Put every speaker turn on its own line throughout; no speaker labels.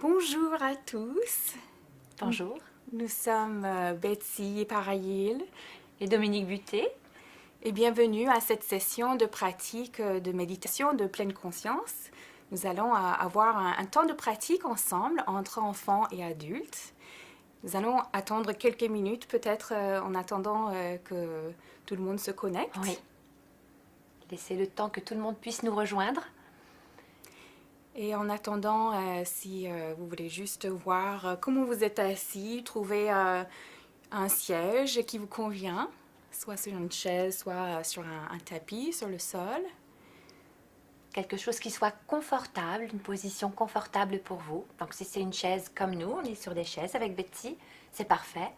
Bonjour à tous.
Bonjour.
Nous sommes Betsy Parayil
Et Dominique Buté.
et bienvenue à cette session de pratique de méditation de pleine conscience. Nous allons avoir un temps de pratique ensemble entre enfants et adultes. Nous allons attendre quelques minutes, peut-être en attendant que tout le monde se connecte.
Oui. Laissez le temps que tout le monde puisse nous rejoindre.
Et en attendant, si vous voulez juste voir comment vous êtes assis, trouver un siège qui vous convient, soit sur une chaise, soit sur un tapis, sur le sol.
Quelque chose qui soit confortable, une position confortable pour vous. Donc si c'est une chaise comme nous, on est sur des chaises avec Betsy, c'est parfait.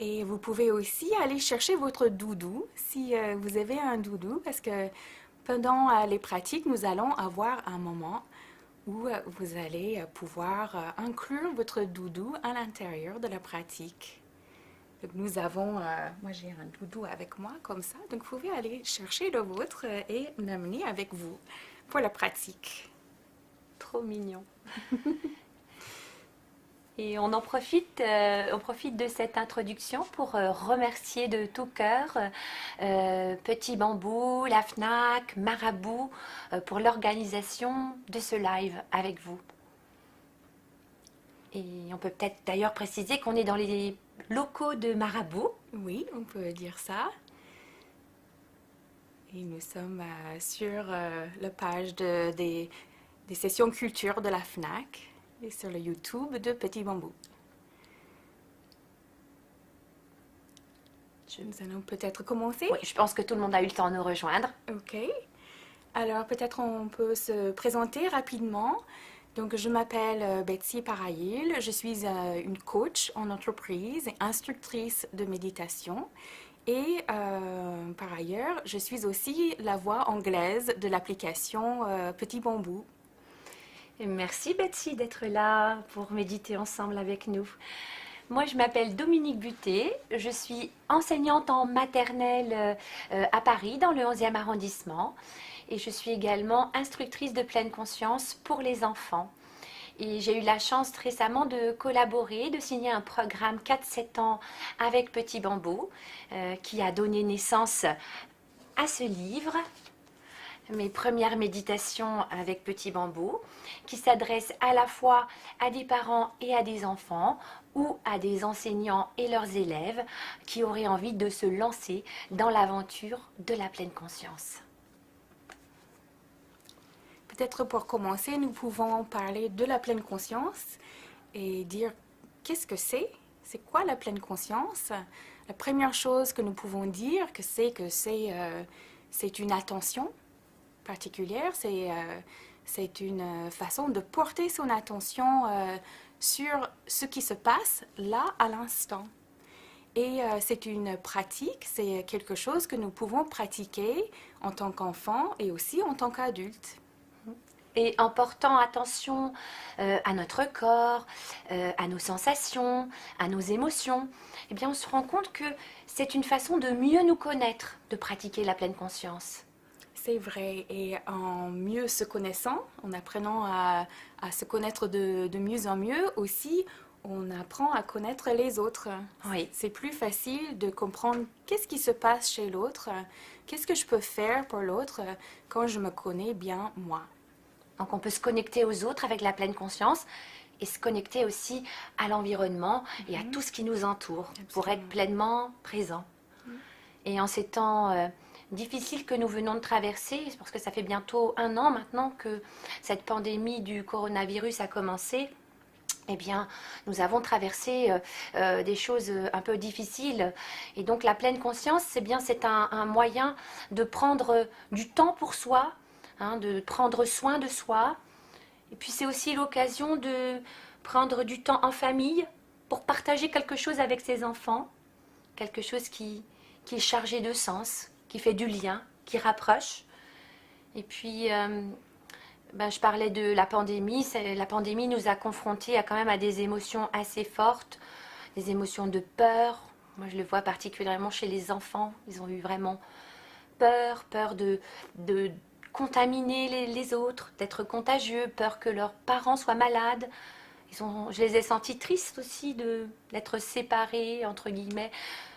Et vous pouvez aussi aller chercher votre doudou, si vous avez un doudou, parce que pendant les pratiques, nous allons avoir un moment où vous allez pouvoir inclure votre doudou à l'intérieur de la pratique. Donc nous avons, moi j'ai un doudou avec moi comme ça, donc vous pouvez aller chercher le vôtre et l'amener avec vous pour la pratique.
Trop mignon. Et on profite de cette introduction pour remercier de tout cœur Petit Bambou, la FNAC, Marabout pour l'organisation de ce live avec vous. Et on peut peut-être d'ailleurs préciser qu'on est dans les locaux de Marabout.
Oui, on peut dire ça. Et nous sommes sur la page des sessions culture de la FNAC et sur le YouTube de Petit Bambou. Nous allons peut-être commencer.
Oui, je pense que tout le monde a eu le temps de nous rejoindre.
Ok. Alors peut-être on peut se présenter rapidement. Donc je m'appelle Betsy Parayil, je suis une coach en entreprise et instructrice de méditation. Et par ailleurs, je suis aussi la voix anglaise de l'application Petit Bambou.
Et merci Betsy d'être là pour méditer ensemble avec nous. Moi, je m'appelle Dominique Buté, je suis enseignante en maternelle à Paris, dans le 11e arrondissement. Et je suis également instructrice de pleine conscience pour les enfants. Et j'ai eu la chance récemment de collaborer, de signer un programme 4-7 ans avec Petit Bambou, qui a donné naissance à ce livre, mes premières méditations avec Petit Bambou, qui s'adresse à la fois à des parents et à des enfants, ou à des enseignants et leurs élèves qui auraient envie de se lancer dans l'aventure de la pleine conscience.
Peut-être pour commencer, nous pouvons parler de la pleine conscience et dire qu'est-ce que c'est? C'est quoi la pleine conscience? La première chose que nous pouvons dire que c'est une attention particulière, c'est une façon de porter son attention sur ce qui se passe là à l'instant. Et c'est une pratique, c'est quelque chose que nous pouvons pratiquer en tant qu'enfant et aussi en tant qu'adulte.
Et en portant attention à notre corps, à nos sensations, à nos émotions, eh bien on se rend compte que c'est une façon de mieux nous connaître, de pratiquer la pleine conscience.
C'est vrai, et en mieux se connaissant, en apprenant à se connaître de mieux en mieux, aussi on apprend à connaître les autres.
Oui.
C'est plus facile de comprendre qu'est-ce qui se passe chez l'autre, qu'est-ce que je peux faire pour l'autre quand je me connais bien moi.
Donc on peut se connecter aux autres avec la pleine conscience et se connecter aussi à l'environnement et à tout ce qui nous entoure pour être pleinement présent. Et en ces temps difficiles que nous venons de traverser, parce que ça fait bientôt 1 an maintenant que cette pandémie du coronavirus a commencé, eh bien, nous avons traversé des choses un peu difficiles. Et donc la pleine conscience, c'est un moyen de prendre du temps pour soi, de prendre soin de soi. Et puis c'est aussi l'occasion de prendre du temps en famille pour partager quelque chose avec ses enfants, quelque chose qui est chargé de sens, qui fait du lien, qui rapproche. Et puis, je parlais de la pandémie. La pandémie nous a confrontés quand même à des émotions assez fortes, des émotions de peur. Moi, je le vois particulièrement chez les enfants. Ils ont eu vraiment peur de contaminer les autres, d'être contagieux, peur que leurs parents soient malades. Je les ai sentis tristes aussi d'être séparés, entre guillemets,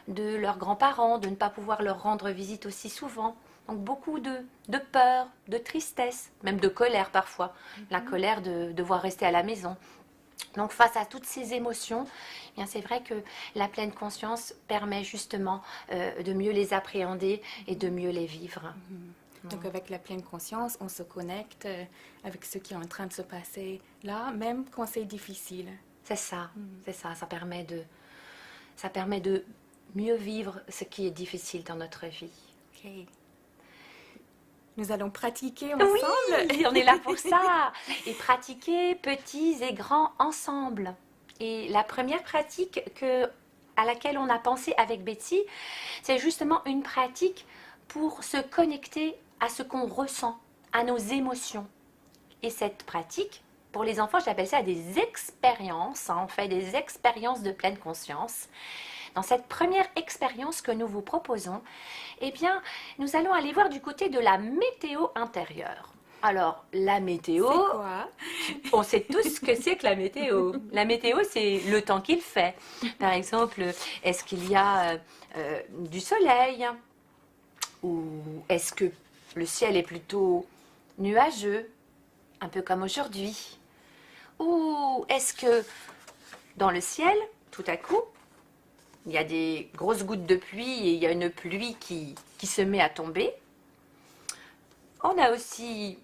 de leurs grands-parents, de ne pas pouvoir leur rendre visite aussi souvent. Donc beaucoup de peur, de tristesse, même de colère parfois. La colère de devoir rester à la maison. Donc face à toutes ces émotions, eh bien c'est vrai que la pleine conscience permet justement de mieux les appréhender et de mieux les vivre.
Donc avec la pleine conscience, on se connecte avec ce qui est en train de se passer là, même quand c'est difficile.
C'est ça, c'est ça. Ça permet de mieux vivre ce qui est difficile dans notre vie.
Ok. Nous allons pratiquer ensemble.
Oui, on est là pour ça. Et pratiquer petits et grands ensemble. Et la première pratique à laquelle on a pensé avec Betsy, c'est justement une pratique pour se connecter à ce qu'on ressent, à nos émotions. Et cette pratique, pour les enfants, j'appelle ça des expériences. On fait des expériences de pleine conscience. Dans cette première expérience que nous vous proposons, eh bien, nous allons aller voir du côté de la météo intérieure. Alors, la météo,
c'est quoi?
On sait tous ce que c'est que la météo. La météo, c'est le temps qu'il fait. Par exemple, est-ce qu'il y a du soleil? Ou est-ce que le ciel est plutôt nuageux, un peu comme aujourd'hui? Ou est-ce que dans le ciel, tout à coup, il y a des grosses gouttes de pluie et il y a une pluie qui se met à tomber? On a aussi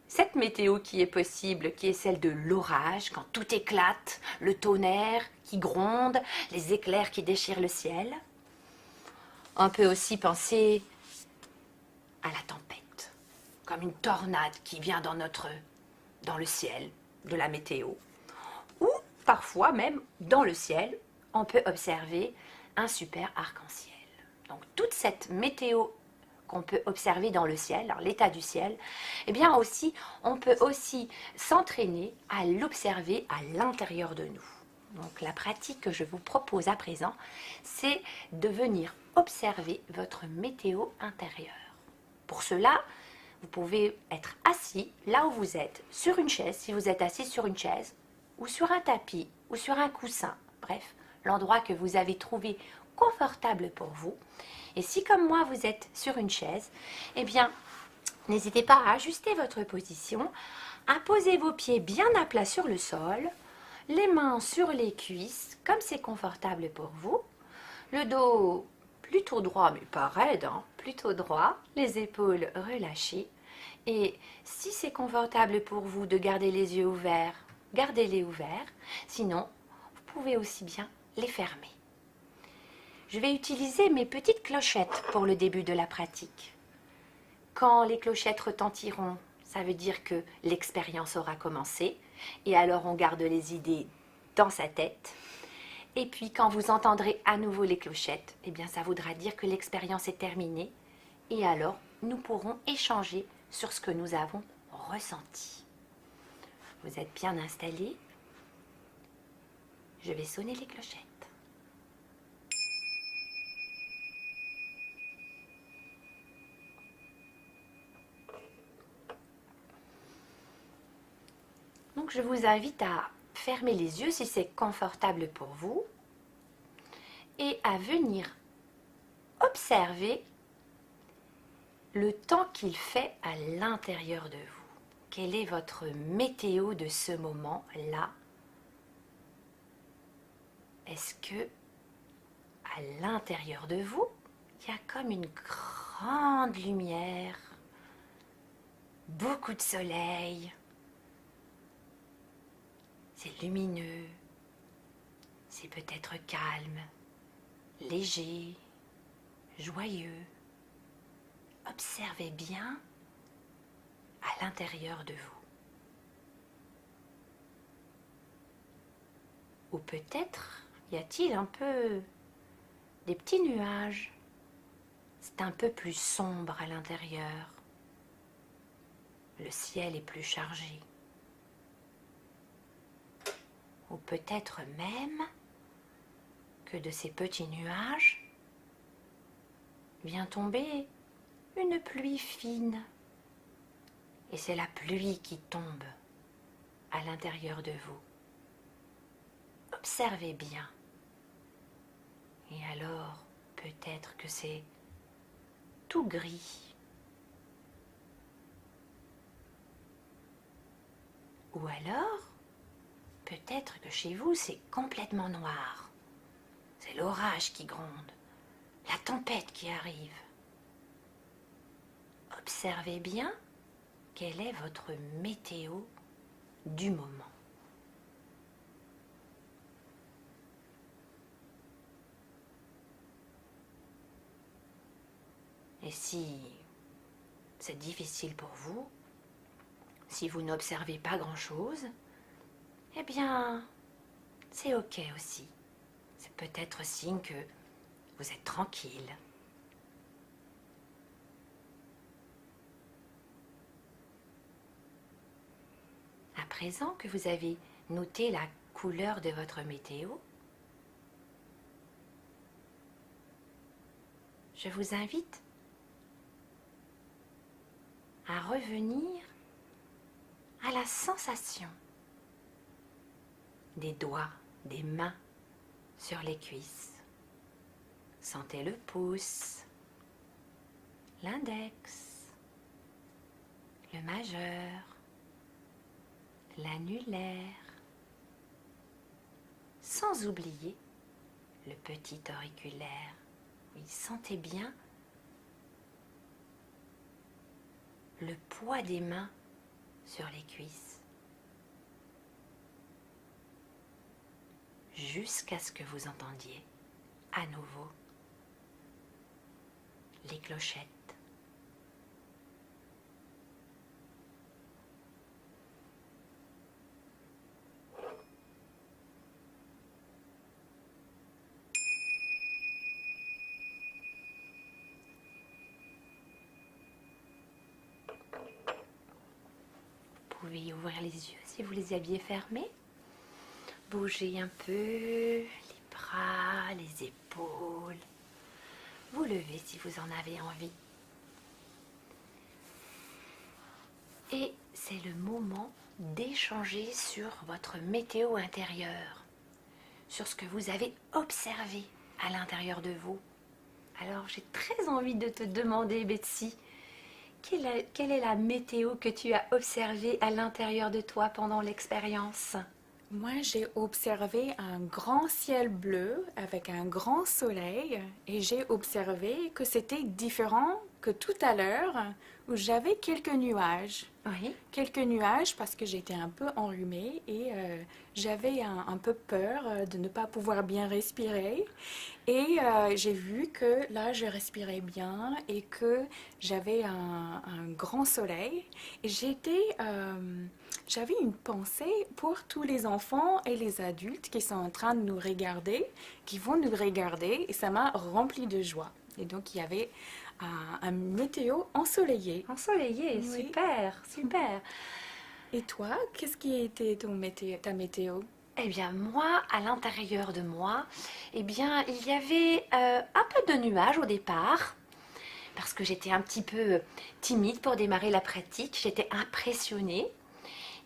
cette météo qui est possible, qui est celle de l'orage, quand tout éclate, le tonnerre qui gronde, les éclairs qui déchirent le ciel. On peut aussi penser à la tempête, comme une tornade qui vient dans le ciel de la météo. Ou parfois même dans le ciel, on peut observer un super arc-en-ciel. Donc toute cette météo qu'on peut observer dans le ciel, l'état du ciel, eh bien aussi, on peut aussi s'entraîner à l'observer à l'intérieur de nous. Donc la pratique que je vous propose à présent, c'est de venir observer votre météo intérieure. Pour cela, vous pouvez être assis là où vous êtes, sur une chaise, si vous êtes assis sur une chaise, ou sur un tapis, ou sur un coussin, bref, l'endroit que vous avez trouvé confortable pour vous. Et si comme moi vous êtes sur une chaise, eh bien n'hésitez pas à ajuster votre position, à poser vos pieds bien à plat sur le sol, les mains sur les cuisses comme c'est confortable pour vous, le dos plutôt droit mais pas raide, plutôt droit, les épaules relâchées. Et si c'est confortable pour vous de garder les yeux ouverts, gardez-les ouverts, sinon vous pouvez aussi bien les fermer. Je vais utiliser mes petites clochettes pour le début de la pratique. Quand les clochettes retentiront, ça veut dire que l'expérience aura commencé. Et alors on garde les idées dans sa tête. Et puis quand vous entendrez à nouveau les clochettes, eh bien ça voudra dire que l'expérience est terminée. Et alors nous pourrons échanger sur ce que nous avons ressenti. Vous êtes bien installés? Je vais sonner les clochettes. Donc je vous invite à fermer les yeux si c'est confortable pour vous et à venir observer le temps qu'il fait à l'intérieur de vous. Quelle est votre météo de ce moment-là? Est-ce que à l'intérieur de vous, il y a comme une grande lumière, beaucoup de soleil? C'est lumineux, c'est peut-être calme, léger, joyeux. Observez bien à l'intérieur de vous. Ou peut-être y a-t-il un peu des petits nuages. C'est un peu plus sombre à l'intérieur. Le ciel est plus chargé. Ou peut-être même que de ces petits nuages vient tomber une pluie fine, et c'est la pluie qui tombe à l'intérieur de vous. Observez bien. Et alors, peut-être que c'est tout gris. Ou alors, peut-être que chez vous, c'est complètement noir. C'est l'orage qui gronde, la tempête qui arrive. Observez bien quelle est votre météo du moment. Et si c'est difficile pour vous, si vous n'observez pas grand-chose, eh bien, c'est ok aussi. C'est peut-être signe que vous êtes tranquille. À présent que vous avez noté la couleur de votre météo, je vous invite à revenir à la sensation des doigts, des mains sur les cuisses. Sentez le pouce, l'index, le majeur, l'annulaire, sans oublier le petit auriculaire. Oui, sentez bien le poids des mains sur les cuisses, jusqu'à ce que vous entendiez à nouveau les clochettes. Vous pouvez ouvrir les yeux si vous les aviez fermés. Bougez un peu les bras, les épaules. Vous levez si vous en avez envie. Et c'est le moment d'échanger sur votre météo intérieure, sur ce que vous avez observé à l'intérieur de vous. Alors j'ai très envie de te demander, Betsy, quelle est la météo que tu as observée à l'intérieur de toi pendant l'expérience?
Moi, j'ai observé un grand ciel bleu avec un grand soleil et j'ai observé que c'était différent que tout à l'heure où j'avais quelques nuages.
Oui.
Quelques nuages parce que j'étais un peu enrhumée et j'avais un peu peur de ne pas pouvoir bien respirer. Et j'ai vu que là, je respirais bien et que j'avais un grand soleil. Et j'avais une pensée pour tous les enfants et les adultes qui sont en train de nous regarder, qui vont nous regarder, et ça m'a rempli de joie. Et donc, il y avait un météo ensoleillé.
Ensoleillé,
Oui.
super, super.
Et toi, qu'est-ce qui était ta météo?
Eh bien, moi, à l'intérieur de moi, eh bien, il y avait un peu de nuages au départ, parce que j'étais un petit peu timide pour démarrer la pratique, j'étais impressionnée.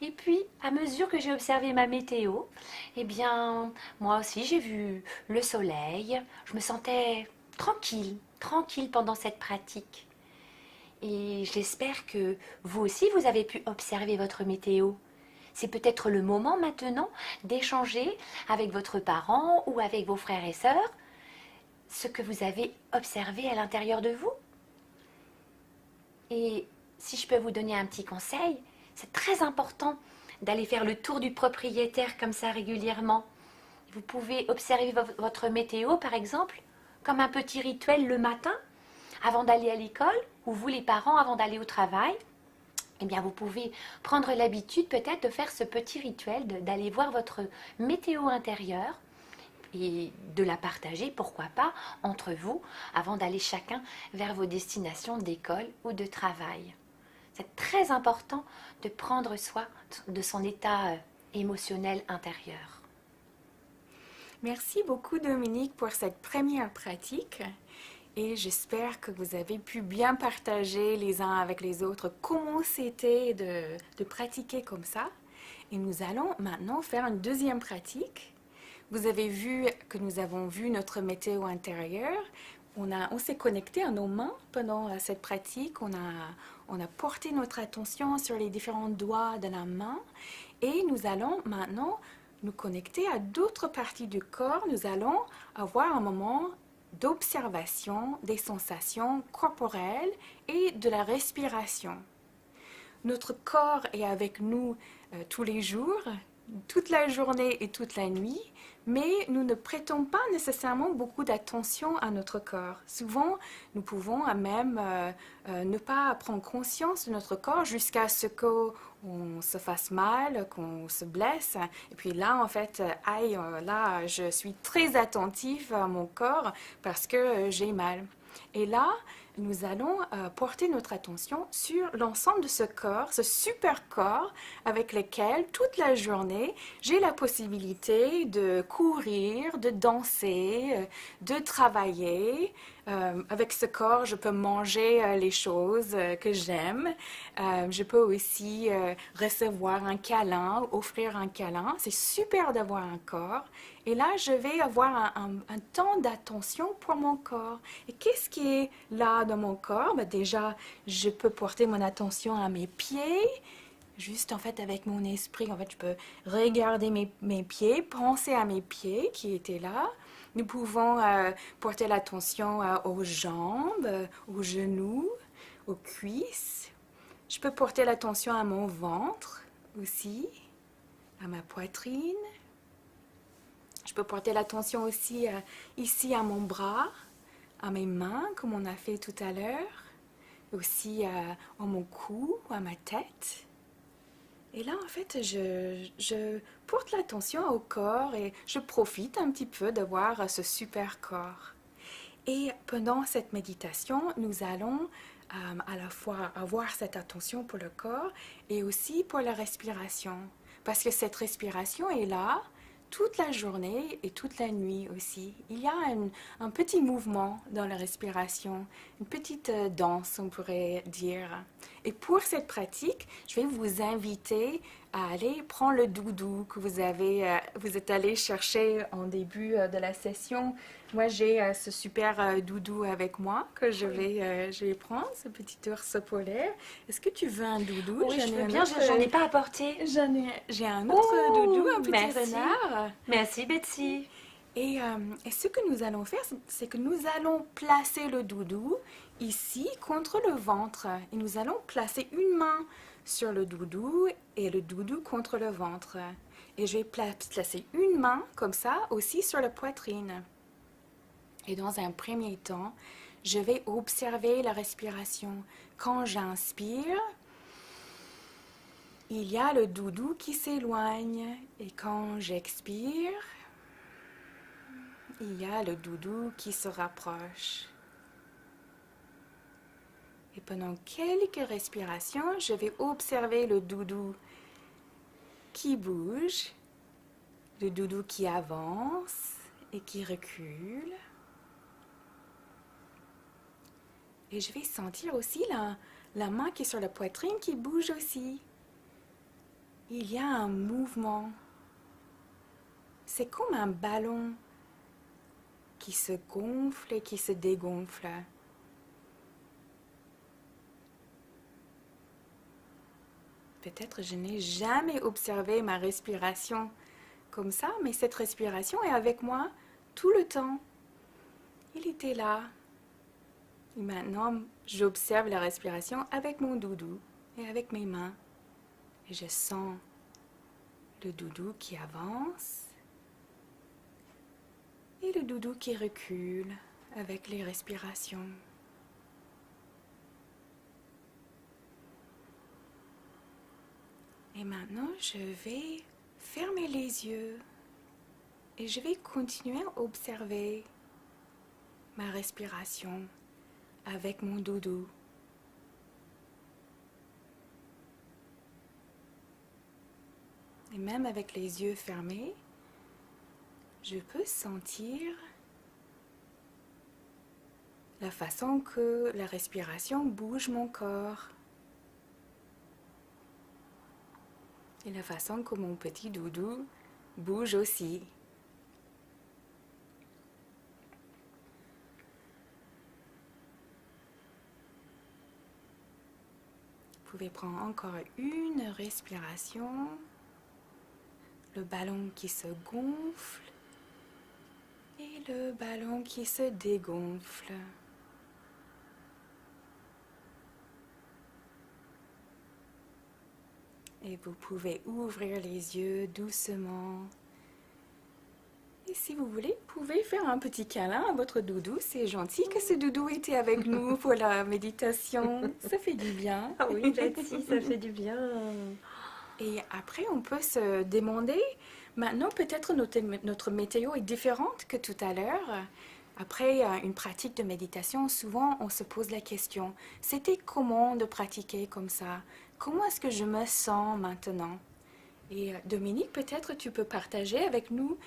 Et puis, à mesure que j'ai observé ma météo, eh bien, moi aussi, j'ai vu le soleil, je me sentais tranquille, tranquille pendant cette pratique. Et j'espère que vous aussi, vous avez pu observer votre météo. C'est peut-être le moment maintenant d'échanger avec votre parent ou avec vos frères et sœurs ce que vous avez observé à l'intérieur de vous. Et si je peux vous donner un petit conseil, c'est très important d'aller faire le tour du propriétaire comme ça régulièrement. Vous pouvez observer votre météo, par exemple, comme un petit rituel le matin, avant d'aller à l'école, ou vous les parents, avant d'aller au travail. Eh bien, vous pouvez prendre l'habitude peut-être de faire ce petit rituel, d'aller voir votre météo intérieure et de la partager, pourquoi pas, entre vous, avant d'aller chacun vers vos destinations d'école ou de travail. C'est très important de prendre soin de son état émotionnel intérieur.
Merci beaucoup Dominique pour cette première pratique. Et j'espère que vous avez pu bien partager les uns avec les autres comment c'était de pratiquer comme ça. Et nous allons maintenant faire une deuxième pratique. Vous avez vu que nous avons vu notre météo intérieur. On s'est connecté à nos mains pendant cette pratique. On a porté notre attention sur les différents doigts de la main. Et nous allons maintenant nous connecter à d'autres parties du corps. Nous allons avoir un moment d'observation des sensations corporelles et de la respiration. Notre corps est avec nous tous les jours, toute la journée et toute la nuit, mais nous ne prêtons pas nécessairement beaucoup d'attention à notre corps. Souvent, nous pouvons même ne pas prendre conscience de notre corps jusqu'à ce qu'on se fasse mal, qu'on se blesse. Et puis là, en fait, là, je suis très attentive à mon corps parce que j'ai mal. Et là, nous allons porter notre attention sur l'ensemble de ce corps, ce super corps avec lequel toute la journée j'ai la possibilité de courir, de danser, de travailler. Avec ce corps, je peux manger les choses que j'aime. Je peux aussi recevoir un câlin, offrir un câlin. C'est super d'avoir un corps. Et là, je vais avoir un temps d'attention pour mon corps. Et qu'est-ce qui est là dans mon corps? Ben déjà, je peux porter mon attention à mes pieds. Juste en fait avec mon esprit, en fait, je peux regarder mes pieds, penser à mes pieds qui étaient là. Nous pouvons porter l'attention aux jambes, aux genoux, aux cuisses. Je peux porter l'attention à mon ventre aussi, à ma poitrine. Je peux porter l'attention aussi ici à mon bras, à mes mains, comme on a fait tout à l'heure, aussi à mon cou, à ma tête. Et là, en fait, je porte l'attention au corps et je profite un petit peu d'avoir ce super corps. Et pendant cette méditation, nous allons à la fois avoir cette attention pour le corps et aussi pour la respiration. Parce que cette respiration est là toute la journée et toute la nuit aussi. Il y a un petit mouvement dans la respiration, une petite danse, on pourrait dire. Et pour cette pratique, je vais vous inviter à aller prendre le doudou que vous êtes allé chercher en début de la session. Moi, j'ai ce super doudou avec moi que je vais prendre, ce petit ours polaire. Est-ce que tu veux un doudou?
Oui, je veux bien, j'en ai pas apporté.
J'ai un autre doudou, un petit
merci.
renard.
Merci Betsy.
Et ce que nous allons faire, c'est que nous allons placer le doudou ici contre le ventre. Et nous allons placer une main sur le doudou et le doudou contre le ventre. Et je vais placer une main comme ça aussi sur la poitrine. Et dans un premier temps, je vais observer la respiration. Quand j'inspire, il y a le doudou qui s'éloigne. Et quand j'expire, il y a le doudou qui se rapproche. Et pendant quelques respirations, je vais observer le doudou qui bouge, le doudou qui avance et qui recule. Et je vais sentir aussi la main qui est sur la poitrine qui bouge aussi. Il y a un mouvement. C'est comme un ballon qui se gonfle et qui se dégonfle. Peut-être je n'ai jamais observé ma respiration comme ça, mais cette respiration est avec moi tout le temps. Il était là. Et maintenant, j'observe la respiration avec mon doudou et avec mes mains. Et je sens le doudou qui avance et le doudou qui recule avec les respirations. Et maintenant, je vais fermer les yeux et je vais continuer à observer ma respiration avec mon doudou. Et même avec les yeux fermés, je peux sentir la façon que la respiration bouge mon corps et la façon que mon petit doudou bouge aussi. Vous pouvez prendre encore une respiration. Le ballon qui se gonfle et le ballon qui se dégonfle. Et vous pouvez ouvrir les yeux doucement. Et si vous voulez, vous pouvez faire un petit câlin à votre doudou. C'est gentil que ce doudou était avec nous pour la méditation. Ça fait du bien.
Ah oui, Betsy, ça fait du bien.
Et après, on peut se demander, maintenant peut-être notre météo est différente que tout à l'heure. Après une pratique de méditation, souvent on se pose la question, c'était comment de pratiquer comme ça? Comment est-ce que je me sens maintenant? Et Dominique, peut-être tu peux partager avec nous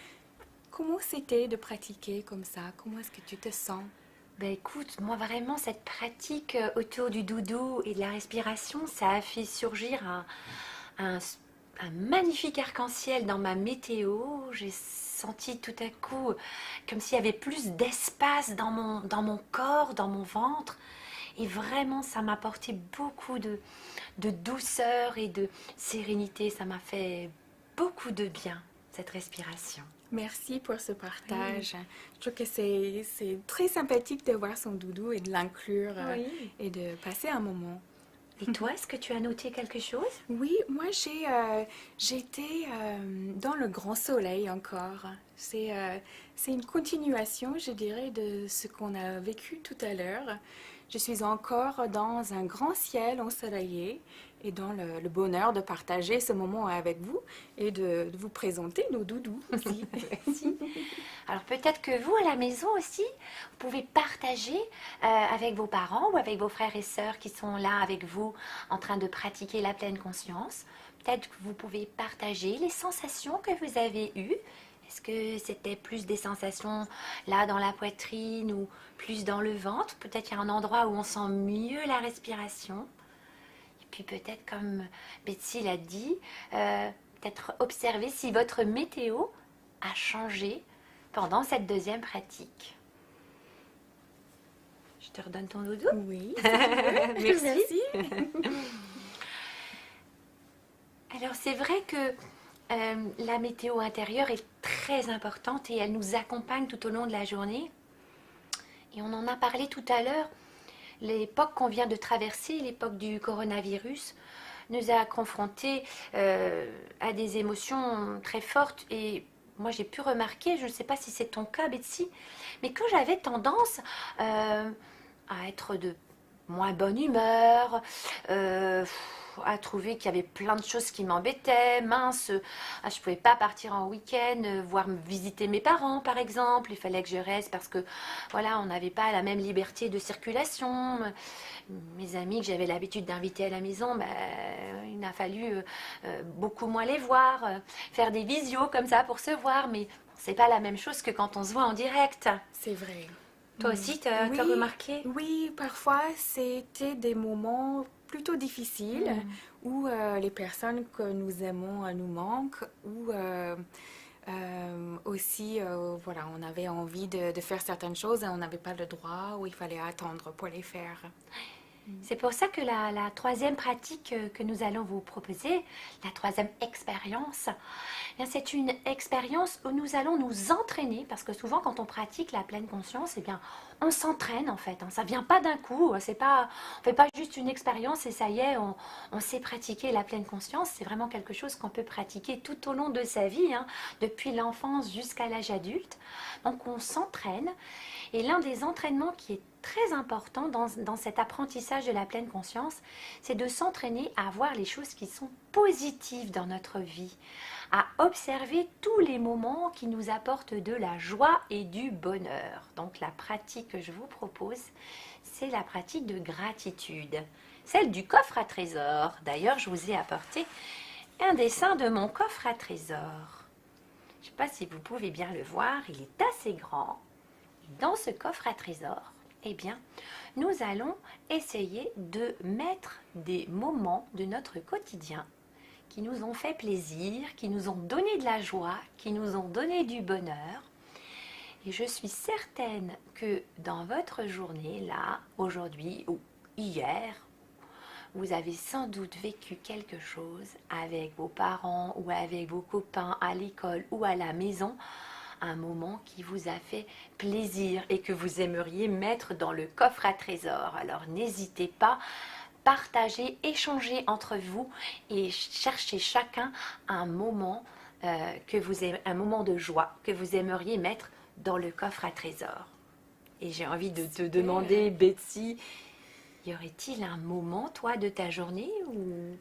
comment c'était de pratiquer comme ça? Comment est-ce que tu te sens?
Ben écoute, moi vraiment cette pratique autour du doudou et de la respiration, ça a fait surgir un magnifique arc-en-ciel dans ma météo. J'ai senti tout à coup comme s'il y avait plus d'espace dans mon corps, dans mon ventre. Et vraiment, ça m'a apporté beaucoup de douceur et de sérénité. Ça m'a fait beaucoup de bien, cette respiration.
Merci pour ce partage. Oui. Je trouve que c'est très sympathique de voir son doudou et de l'inclure et de passer un moment.
Et toi, est-ce que tu as noté quelque chose?
Oui, moi j'étais dans le grand soleil encore. C'est une continuation, je dirais, de ce qu'on a vécu tout à l'heure. Je suis encore dans un grand ciel ensoleillé et dans le bonheur de partager ce moment avec vous et de vous présenter nos doudous aussi.
Merci. Alors peut-être que vous, à la maison aussi, vous pouvez partager avec vos parents ou avec vos frères et sœurs qui sont là avec vous en train de pratiquer la pleine conscience. Peut-être que vous pouvez partager les sensations que vous avez eues. Est-ce que c'était plus des sensations là dans la poitrine ou plus dans le ventre? Peut-être qu'il y a un endroit où on sent mieux la respiration. Et puis peut-être, comme Betsy l'a dit, peut-être observer si votre météo a changé pendant cette deuxième pratique. Je te redonne ton doudou?
Oui.
Merci. Alors c'est vrai que la météo intérieure est très importante et elle nous accompagne tout au long de la journée. Et on en a parlé tout à l'heure. L'époque qu'on vient de traverser, l'époque du coronavirus, nous a confrontés à des émotions très fortes. Et moi, j'ai pu remarquer, je ne sais pas si c'est ton cas, Betsy, mais que j'avais tendance à être de moins bonne humeur, à trouver qu'il y avait plein de choses qui m'embêtaient, mince, je ne pouvais pas partir en week-end, voir visiter mes parents par exemple, il fallait que je reste parce que voilà, on n'avait pas la même liberté de circulation. Mes amis que j'avais l'habitude d'inviter à la maison, il a fallu beaucoup moins les voir, faire des visios comme ça pour se voir, mais c'est pas la même chose que quand on se voit en direct.
C'est vrai.
Toi aussi, tu as remarqué?
Oui, parfois c'était des moments plutôt difficiles où les personnes que nous aimons nous manquent ou aussi, voilà, on avait envie de faire certaines choses et on n'avait pas le droit ou il fallait attendre pour les faire.
C'est pour ça que la troisième pratique que nous allons vous proposer, la troisième expérience, c'est une expérience où nous allons nous entraîner, parce que souvent quand on pratique la pleine conscience, on s'entraîne en fait, ça ne vient pas d'un coup, on ne fait pas juste une expérience et ça y est, on sait pratiquer la pleine conscience, c'est vraiment quelque chose qu'on peut pratiquer tout au long de sa vie, depuis l'enfance jusqu'à l'âge adulte, donc on s'entraîne, et l'un des entraînements qui est très important dans cet apprentissage de la pleine conscience, c'est de s'entraîner à voir les choses qui sont positives dans notre vie, à observer tous les moments qui nous apportent de la joie et du bonheur. Donc la pratique que je vous propose, c'est la pratique de gratitude, celle du coffre à trésors. D'ailleurs, je vous ai apporté un dessin de mon coffre à trésors. Je ne sais pas si vous pouvez bien le voir, il est assez grand. Et dans ce coffre à trésors, Eh bien, nous allons essayer de mettre des moments de notre quotidien qui nous ont fait plaisir, qui nous ont donné de la joie, qui nous ont donné du bonheur. Et je suis certaine que dans votre journée, là, aujourd'hui ou hier, vous avez sans doute vécu quelque chose avec vos parents ou avec vos copains à l'école ou à la maison, un moment qui vous a fait plaisir et que vous aimeriez mettre dans le coffre à trésors. Alors n'hésitez pas, partagez, échangez entre vous et cherchez chacun un moment, un moment de joie que vous aimeriez mettre dans le coffre à trésors. Et j'ai envie de te demander, Betsy, y aurait-il un moment, toi, de ta journée ou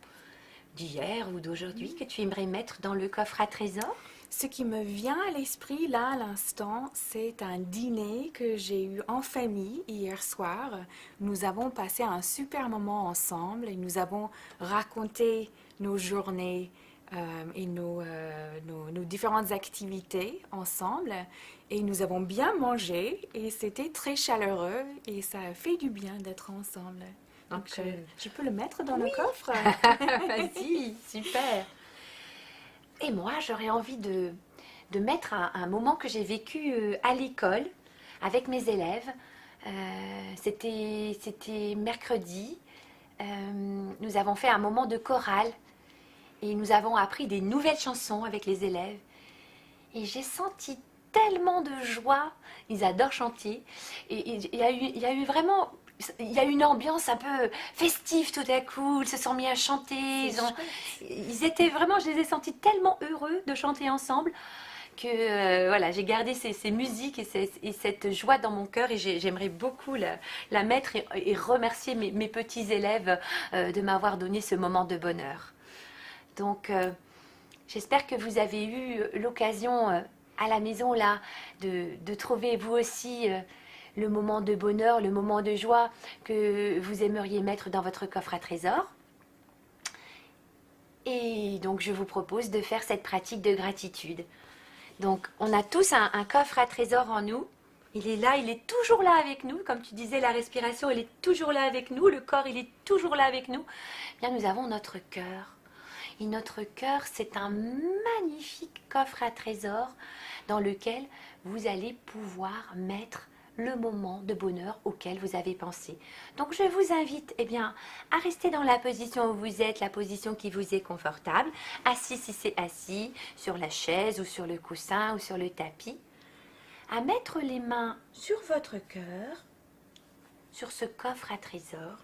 d'hier ou d'aujourd'hui que tu aimerais mettre dans le coffre à trésors?
Ce qui me vient à l'esprit là à l'instant, c'est un dîner que j'ai eu en famille hier soir. Nous avons passé un super moment ensemble et nous avons raconté nos journées et nos différentes activités ensemble. Et nous avons bien mangé et c'était très chaleureux et ça a fait du bien d'être ensemble. Donc, tu peux le mettre dans le coffre?
Vas-y, super. Et moi, j'aurais envie de mettre un moment que j'ai vécu à l'école avec mes élèves. C'était mercredi. Nous avons fait un moment de chorale et nous avons appris des nouvelles chansons avec les élèves. Et j'ai senti tellement de joie. Ils adorent chanter. Et il y a eu vraiment... Il y a eu une ambiance un peu festive tout à coup, ils se sont mis à chanter, ils étaient vraiment, je les ai sentis tellement heureux de chanter ensemble que voilà, j'ai gardé ces musiques et cette joie dans mon cœur et j'aimerais beaucoup la mettre et remercier mes petits élèves de m'avoir donné ce moment de bonheur. Donc j'espère que vous avez eu l'occasion à la maison là de trouver vous aussi le moment de bonheur, le moment de joie que vous aimeriez mettre dans votre coffre à trésors. Et donc je vous propose de faire cette pratique de gratitude. Donc on a tous un coffre à trésors en nous. Il est là, il est toujours là avec nous. Comme tu disais, la respiration, elle est toujours là avec nous. Le corps, il est toujours là avec nous. Eh bien, nous avons notre cœur. Et notre cœur, c'est un magnifique coffre à trésors dans lequel vous allez pouvoir mettre le moment de bonheur auquel vous avez pensé. Donc je vous invite à rester dans la position où vous êtes, la position qui vous est confortable, assis si c'est assis, sur la chaise ou sur le coussin ou sur le tapis, à mettre les mains sur votre cœur, sur ce coffre à trésors,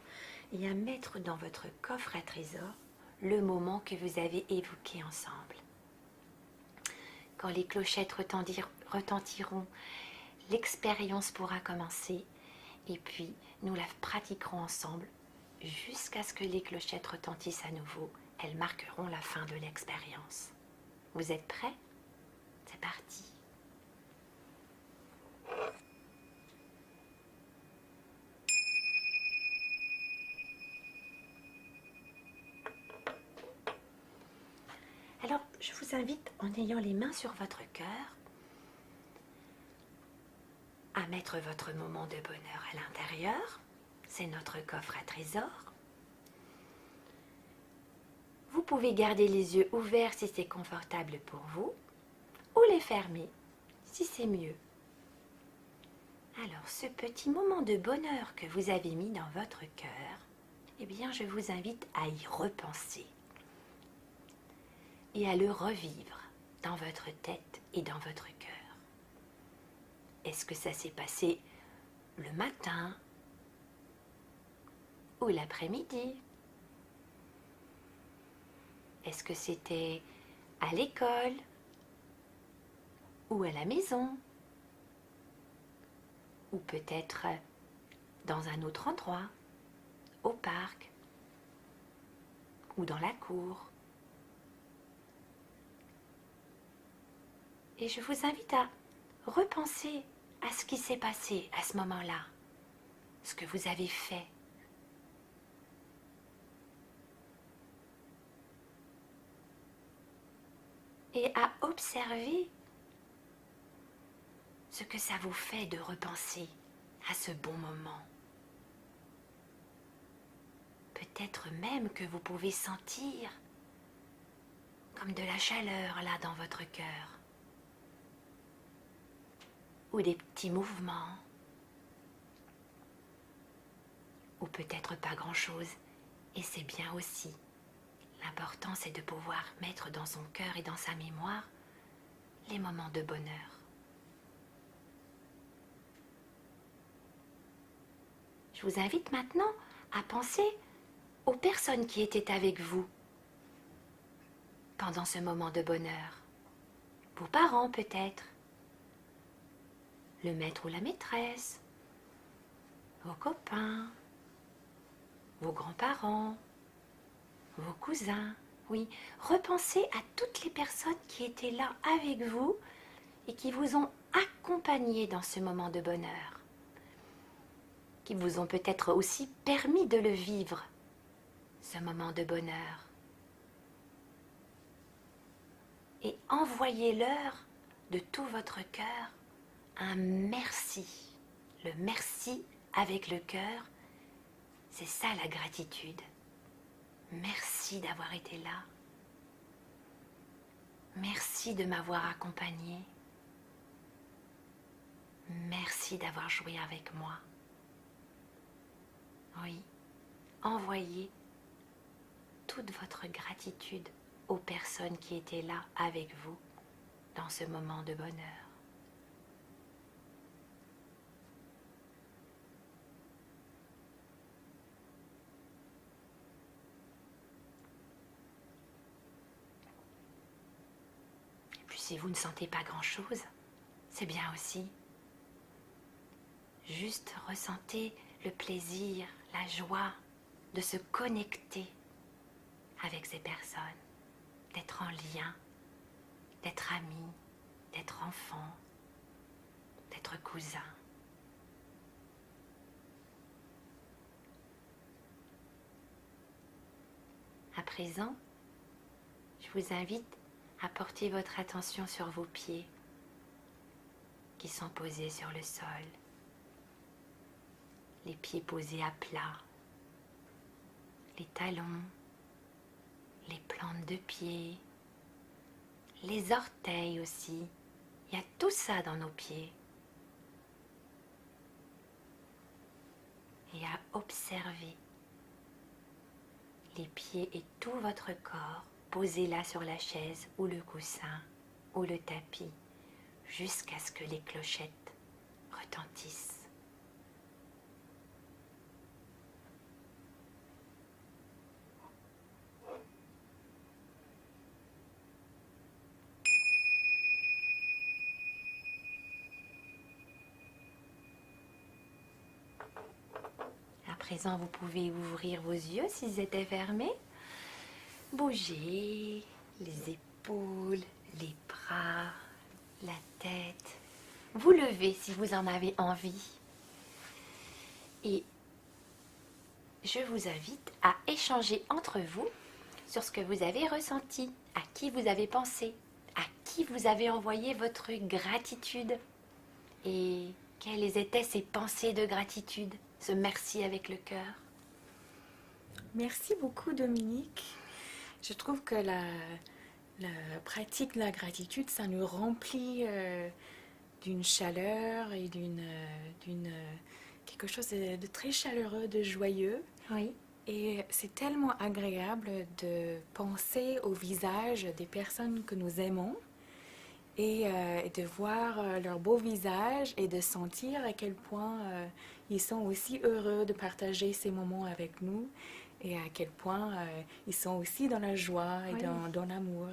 et à mettre dans votre coffre à trésors le moment que vous avez évoqué ensemble. Quand les clochettes retentiront, l'expérience pourra commencer et puis nous la pratiquerons ensemble jusqu'à ce que les clochettes retentissent à nouveau. Elles marqueront la fin de l'expérience. Vous êtes prêts? C'est parti. Alors, je vous invite, en ayant les mains sur votre cœur, à mettre votre moment de bonheur à l'intérieur. C'est notre coffre à trésors. Vous pouvez garder les yeux ouverts si c'est confortable pour vous, ou les fermer si c'est mieux. Alors, ce petit moment de bonheur que vous avez mis dans votre cœur, eh bien, je vous invite à y repenser et à le revivre dans votre tête et dans votre cœur. Est-ce que ça s'est passé le matin ou l'après-midi? Est-ce que c'était à l'école ou à la maison? Ou peut-être dans un autre endroit, au parc ou dans la cour? Et je vous invite à repenser à ce qui s'est passé à ce moment-là, ce que vous avez fait. Et à observer ce que ça vous fait de repenser à ce bon moment. Peut-être même que vous pouvez sentir comme de la chaleur là dans votre cœur, ou des petits mouvements, ou peut-être pas grand-chose, et c'est bien aussi. L'important, c'est de pouvoir mettre dans son cœur et dans sa mémoire les moments de bonheur. Je vous invite maintenant à penser aux personnes qui étaient avec vous pendant ce moment de bonheur. Vos parents peut-être, le maître ou la maîtresse, vos copains, vos grands-parents, vos cousins. Oui, repensez à toutes les personnes qui étaient là avec vous et qui vous ont accompagné dans ce moment de bonheur, qui vous ont peut-être aussi permis de le vivre, ce moment de bonheur. Et envoyez-leur de tout votre cœur un merci. Le merci avec le cœur, c'est ça la gratitude. Merci d'avoir été là. Merci de m'avoir accompagné. Merci d'avoir joué avec moi. Oui, envoyez toute votre gratitude aux personnes qui étaient là avec vous dans ce moment de bonheur. Et puis si vous ne sentez pas grand-chose, c'est bien aussi. Juste ressentez le plaisir, la joie de se connecter avec ces personnes, d'être en lien, d'être amis, d'être enfant, d'être cousin. À présent, je vous invite à porter votre attention sur vos pieds qui sont posés sur le sol. Les pieds posés à plat, les talons, les plantes de pied, les orteils aussi. Il y a tout ça dans nos pieds. Et à observer les pieds et tout votre corps posés là sur la chaise ou le coussin ou le tapis jusqu'à ce que les clochettes retentissent. À présent, vous pouvez ouvrir vos yeux s'ils étaient fermés. Bouger les épaules, les bras, la tête. Vous levez si vous en avez envie. Et je vous invite à échanger entre vous sur ce que vous avez ressenti, à qui vous avez pensé, à qui vous avez envoyé votre gratitude et quelles étaient ces pensées de gratitude, ce merci avec le cœur.
Merci beaucoup, Dominique. Je trouve que la pratique de la gratitude, ça nous remplit d'une chaleur et d'une quelque chose de très chaleureux, de joyeux.
Oui.
Et c'est tellement agréable de penser au visage des personnes que nous aimons et de voir leur beau visage et de sentir à quel point ils sont aussi heureux de partager ces moments avec nous et à quel point ils sont aussi dans la joie et
Oui.
dans l'amour.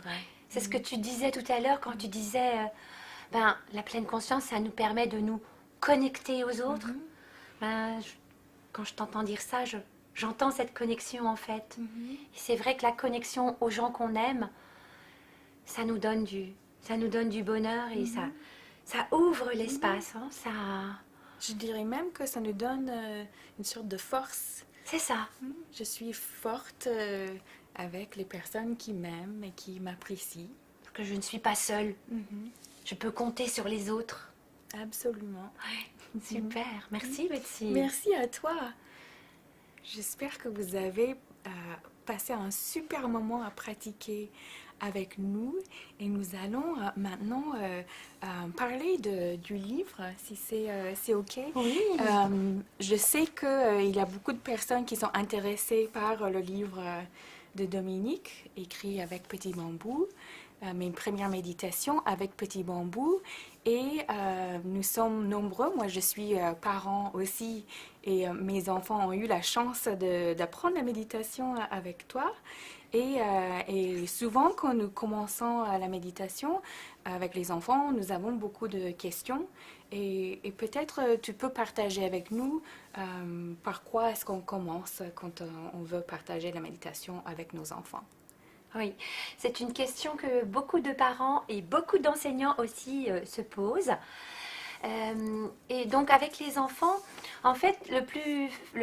C'est ce que tu disais tout à l'heure quand tu disais la pleine conscience, ça nous permet de nous connecter aux autres. Quand je t'entends dire ça, j'entends cette connexion en fait. Et c'est vrai que la connexion aux gens qu'on aime, ça nous donne du bonheur et ça ouvre l'espace. Hein, ça...
Je dirais même que ça nous donne une sorte de force.
C'est ça.
Je suis forte avec les personnes qui m'aiment et qui m'apprécient.
Que je ne suis pas seule. Je peux compter sur les autres.
Absolument.
Ouais. Super, merci Betsy.
Merci à toi. J'espère que vous avez passé un super moment à pratiquer avec nous et nous allons maintenant parler du livre, si c'est OK.
Oui.
Je sais qu'il y a beaucoup de personnes qui sont intéressées par le livre de Dominique, écrit avec Petit Bambou, mes premières méditations avec Petit Bambou. Et nous sommes nombreux, moi je suis parent aussi, et mes enfants ont eu la chance d'apprendre la méditation avec toi. Et souvent, quand nous commençons la méditation avec les enfants, nous avons beaucoup de questions. Et peut-être tu peux partager avec nous par quoi est-ce qu'on commence quand on veut partager la méditation avec nos enfants.
Oui, c'est une question que beaucoup de parents et beaucoup d'enseignants aussi se posent. Et donc avec les enfants, en fait, le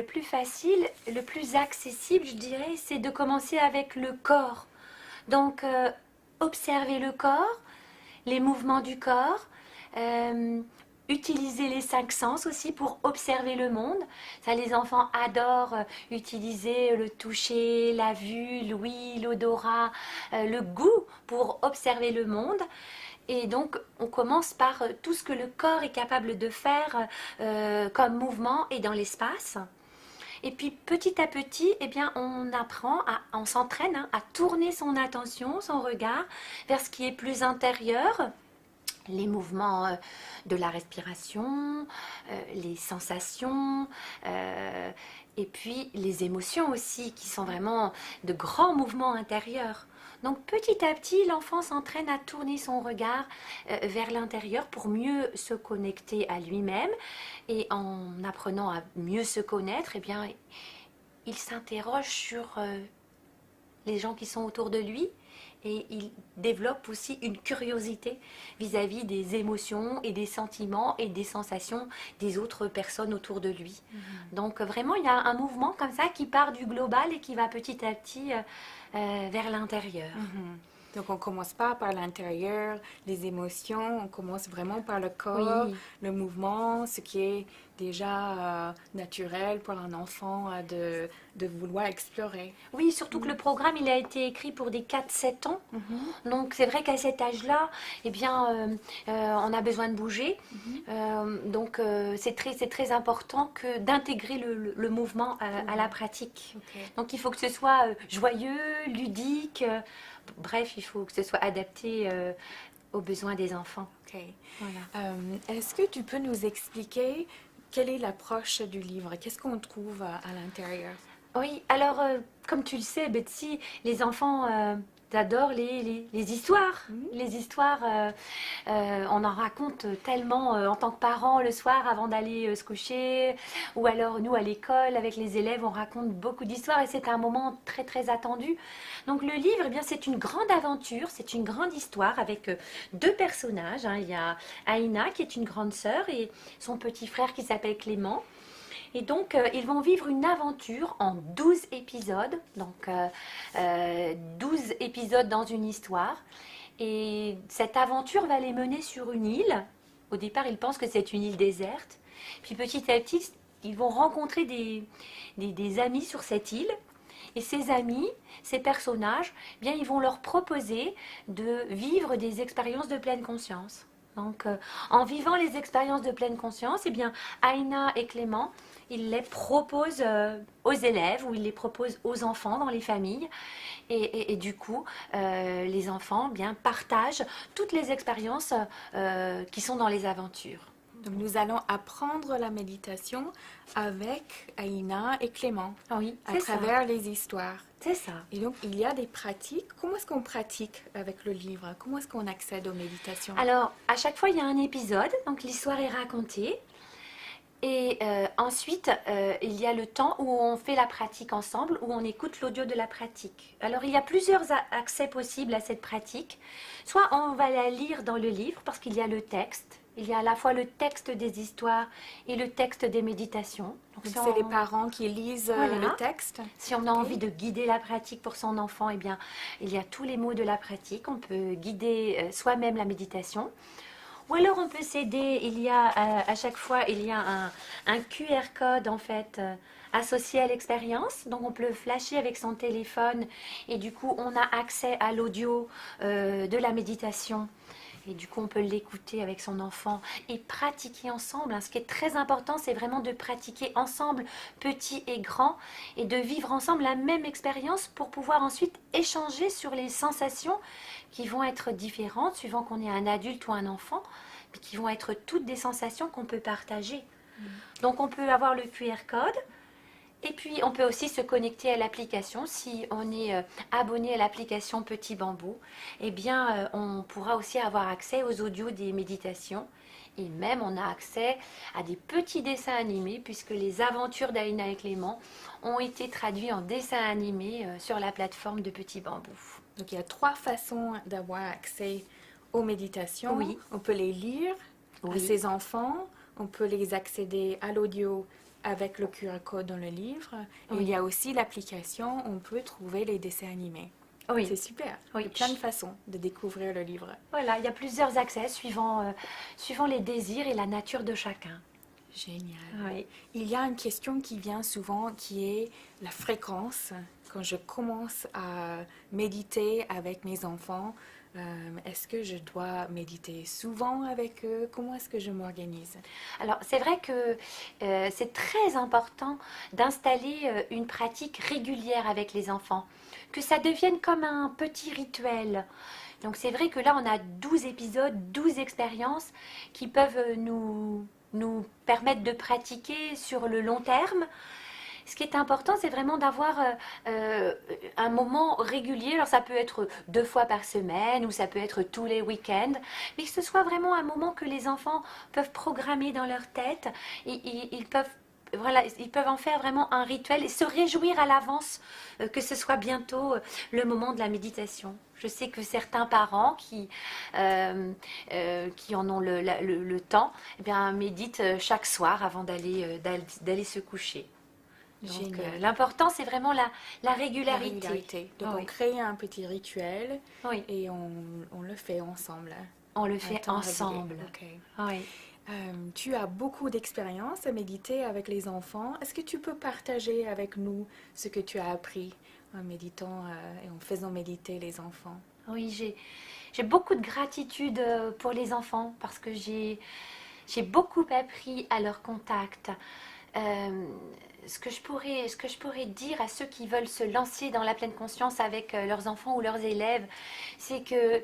plus facile, le plus accessible, je dirais, c'est de commencer avec le corps. Donc, observer le corps, les mouvements du corps, utiliser les 5 sens aussi pour observer le monde. Ça, les enfants adorent utiliser le toucher, la vue, l'ouïe, l'odorat, le goût pour observer le monde. Et donc, on commence par tout ce que le corps est capable de faire comme mouvement et dans l'espace. Et puis, petit à petit, eh bien, on s'entraîne à tourner son attention, son regard vers ce qui est plus intérieur. Les mouvements de la respiration, les sensations, et puis les émotions aussi, qui sont vraiment de grands mouvements intérieurs. Donc petit à petit, l'enfant s'entraîne à tourner son regard vers l'intérieur pour mieux se connecter à lui-même. Et en apprenant à mieux se connaître, eh bien, il s'interroge sur les gens qui sont autour de lui. Et il développe aussi une curiosité vis-à-vis des émotions et des sentiments et des sensations des autres personnes autour de lui. Donc vraiment, il y a un mouvement comme ça qui part du global et qui va petit à petit vers l'intérieur.
Donc on commence pas par l'intérieur, les émotions, on commence vraiment par le corps,
Oui.
le mouvement, ce qui est déjà naturel pour un enfant de vouloir explorer.
Oui, surtout que le programme, il a été écrit pour des 4-7 ans. Donc c'est vrai qu'à cet âge-là, eh bien, on a besoin de bouger. Donc c'est très important d'intégrer le mouvement à la pratique.
Okay.
Donc il faut que ce soit joyeux, ludique. Bref, il faut que ce soit adapté aux besoins des enfants.
Ok.
Voilà.
Est-ce que tu peux nous expliquer quelle est l'approche du livre? Qu'est-ce qu'on trouve à l'intérieur?
Oui, alors, comme tu le sais, Betsy, les enfants adorent les histoires. Les histoires, on en raconte tellement en tant que parents le soir avant d'aller se coucher. Ou alors, nous, à l'école, avec les élèves, on raconte beaucoup d'histoires et c'est un moment très attendu. Donc, le livre, eh bien, c'est une grande aventure, c'est une grande histoire avec 2 personnages. Il y a Aïna, qui est une grande sœur, et son petit frère qui s'appelle Clément. Et donc, ils vont vivre une aventure en 12 épisodes. Donc, 12 épisodes dans une histoire. Et cette aventure va les mener sur une île. Au départ, ils pensent que c'est une île déserte. Puis petit à petit, ils vont rencontrer des amis sur cette île. Et ces amis, ces personnages, eh bien, ils vont leur proposer de vivre des expériences de pleine conscience. Donc, en vivant les expériences de pleine conscience, eh bien, Aïna et Clément, ils les proposent aux élèves ou ils les proposent aux enfants dans les familles. Et du coup, les enfants bien, partagent toutes les expériences qui sont dans les aventures.
Donc nous allons apprendre la méditation avec Aïna et Clément.
Oui,
à travers les histoires.
C'est ça.
Et donc, il y a des pratiques. Comment est-ce qu'on pratique avec le livre? Comment est-ce qu'on accède aux méditations?
Alors, à chaque fois, il y a un épisode, donc l'histoire est racontée. Et ensuite, il y a le temps où on fait la pratique ensemble, où on écoute l'audio de la pratique. Alors, il y a plusieurs accès possibles à cette pratique. Soit on va la lire dans le livre, parce qu'il y a le texte. Il y a à la fois le texte des histoires et le texte des méditations.
Donc c'est les parents qui lisent le texte.
Si on a envie de guider la pratique pour son enfant, eh bien, il y a tous les mots de la pratique. On peut guider soi-même la méditation. Ou alors on peut s'aider, il y a à chaque fois, il y a un QR code en fait associé à l'expérience. Donc on peut le flasher avec son téléphone et du coup on a accès à l'audio de la méditation. Et du coup, on peut l'écouter avec son enfant et pratiquer ensemble. Ce qui est très important, c'est vraiment de pratiquer ensemble, petits et grands, et de vivre ensemble la même expérience pour pouvoir ensuite échanger sur les sensations qui vont être différentes suivant qu'on est un adulte ou un enfant, mais qui vont être toutes des sensations qu'on peut partager. Donc, on peut avoir le QR code. Et puis, on peut aussi se connecter à l'application. Si on est abonné à l'application Petit Bambou, eh bien, on pourra aussi avoir accès aux audios des méditations. Et même, on a accès à des petits dessins animés, puisque les aventures d'Aïna et Clément ont été traduits en dessins animés sur la plateforme de Petit Bambou.
Donc, il y a 3 façons d'avoir accès aux méditations.
Oui.
On peut les lire à ses enfants, on peut les accéder à l'audio avec le QR code dans le livre. Et il y a aussi l'application, on peut trouver les dessins animés.
Oui.
C'est super.
Oui.
Il y a plein de façons de découvrir le livre.
Voilà, il y a plusieurs accès suivant les désirs et la nature de chacun.
Génial.
Oui.
Il y a une question qui vient souvent qui est la fréquence. Quand je commence à méditer avec mes enfants, est-ce que je dois méditer souvent avec eux? Comment est-ce que je m'organise?
Alors, c'est vrai que c'est très important d'installer une pratique régulière avec les enfants, que ça devienne comme un petit rituel. Donc, c'est vrai que là, on a 12 épisodes, 12 expériences qui peuvent nous permettre de pratiquer sur le long terme. Ce qui est important, c'est vraiment d'avoir un moment régulier. Alors ça peut être 2 fois par semaine ou ça peut être tous les week-ends, mais que ce soit vraiment un moment que les enfants peuvent programmer dans leur tête. Ils peuvent ils peuvent en faire vraiment un rituel et se réjouir à l'avance que ce soit bientôt le moment de la méditation. Je sais que certains parents qui en ont le temps, eh bien, méditent chaque soir avant d'aller se coucher. Donc, l'important, c'est vraiment la régularité.
Donc, on crée un petit rituel et on le fait ensemble.
On le fait ensemble.
Okay.
Oui.
Tu as beaucoup d'expérience à méditer avec les enfants. Est-ce que tu peux partager avec nous ce que tu as appris en méditant et en faisant méditer les enfants?
Oui, j'ai beaucoup de gratitude pour les enfants parce que j'ai beaucoup appris à leur contact. Ce que je pourrais dire à ceux qui veulent se lancer dans la pleine conscience avec leurs enfants ou leurs élèves, c'est que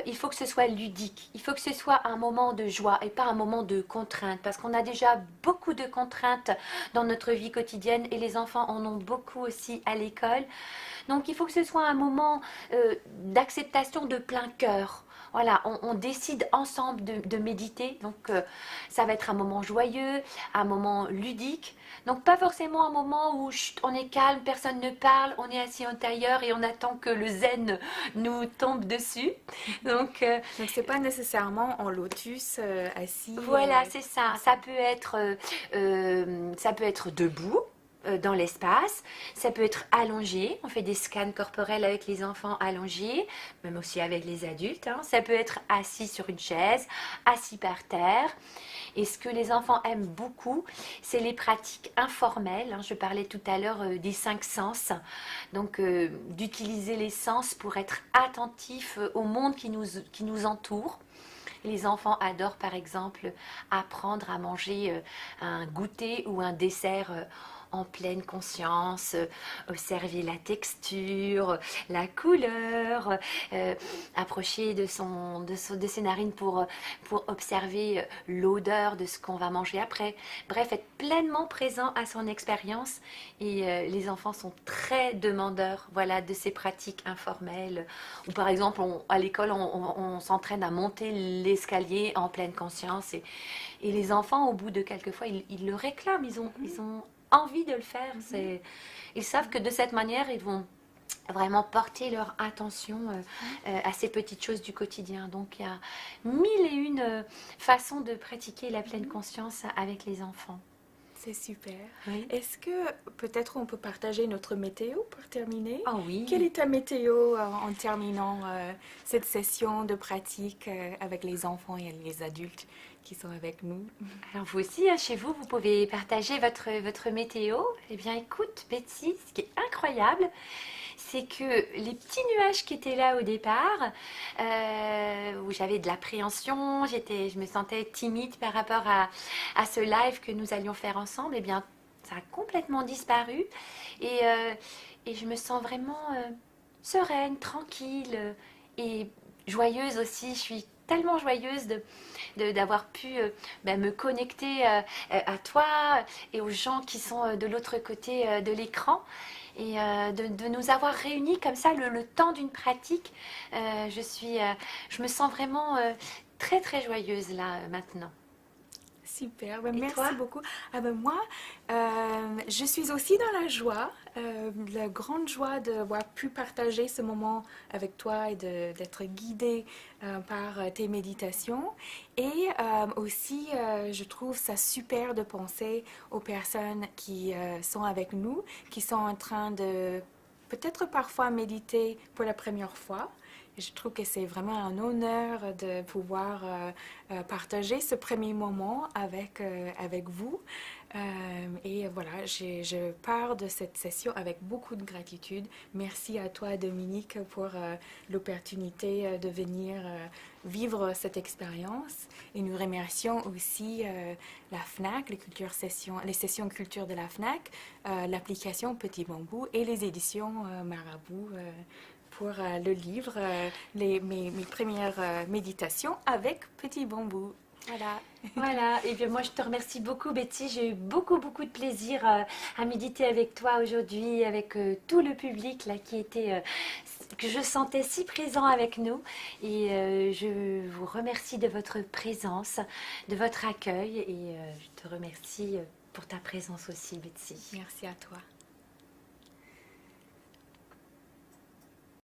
il faut que ce soit ludique, il faut que ce soit un moment de joie et pas un moment de contrainte, parce qu'on a déjà beaucoup de contraintes dans notre vie quotidienne et les enfants en ont beaucoup aussi à l'école. Donc il faut que ce soit un moment d'acceptation de plein cœur. Voilà, on décide ensemble de méditer, donc ça va être un moment joyeux, un moment ludique, donc pas forcément un moment où on est calme, personne ne parle, on est assis en tailleur et on attend que le zen nous tombe dessus. Donc
c'est pas nécessairement en lotus assis.
Voilà, c'est ça. Ça peut être debout dans l'espace, ça peut être allongé, on fait des scans corporels avec les enfants allongés, même aussi avec les adultes, hein. Ça peut être assis sur une chaise, assis par terre. Et ce que les enfants aiment beaucoup, c'est les pratiques informelles, hein. Je parlais tout à l'heure des 5 sens, donc d'utiliser les sens pour être attentifs au monde qui nous entoure. Les enfants adorent par exemple apprendre à manger un goûter ou un dessert en pleine conscience, observer la texture, la couleur, approcher de ses narines pour observer l'odeur de ce qu'on va manger après. Bref, être pleinement présent à son expérience et les enfants sont très demandeurs, voilà, de ces pratiques informelles. Ou par exemple, à l'école, on s'entraîne à monter l'escalier en pleine conscience et les enfants, au bout de quelques fois, ils le réclament, ils ont envie de le faire. Ils savent que de cette manière, ils vont vraiment porter leur attention à ces petites choses du quotidien. Donc, il y a 1001 façons de pratiquer la pleine conscience avec les enfants.
C'est super.
Oui.
Est-ce que peut-être on peut partager notre météo pour terminer?
Ah oui.
Quelle est ta météo en terminant cette session de pratique avec les enfants et les adultes qui sont avec nous?
Alors vous aussi, hein, chez vous, vous pouvez partager votre météo. Eh bien écoute, Betty, ce qui est incroyable, c'est que les petits nuages qui étaient là au départ, où j'avais de l'appréhension, je me sentais timide par rapport à ce live que nous allions faire ensemble, eh bien ça a complètement disparu et, et je me sens vraiment sereine, tranquille et joyeuse aussi. Je suis tellement joyeuse d'avoir pu me connecter à toi et aux gens qui sont de l'autre côté de l'écran et de nous avoir réunis comme ça le temps d'une pratique. Je me sens vraiment très très joyeuse là maintenant.
Super,
Et
merci
toi?
beaucoup. Moi, je suis aussi dans la joie, la grande joie d'avoir pu partager ce moment avec toi et d'être guidée par tes méditations. Et aussi, je trouve ça super de penser aux personnes qui sont avec nous, qui sont en train de peut-être parfois méditer pour la première fois. Je trouve que c'est vraiment un honneur de pouvoir partager ce premier moment avec vous. Et voilà, je pars de cette session avec beaucoup de gratitude. Merci à toi, Dominique, pour l'opportunité de venir vivre cette expérience. Et nous remercions aussi la FNAC, les sessions culture de la FNAC, l'application Petit Bambou et les éditions Marabout pour le livre, mes premières méditations avec Petit Bambou. Voilà.
Voilà, et bien moi je te remercie beaucoup Betty, j'ai eu beaucoup de plaisir à méditer avec toi aujourd'hui, avec tout le public là qui était, que je sentais si présent avec nous et je vous remercie de votre présence, de votre accueil et je te remercie pour ta présence aussi Betty.
Merci à toi.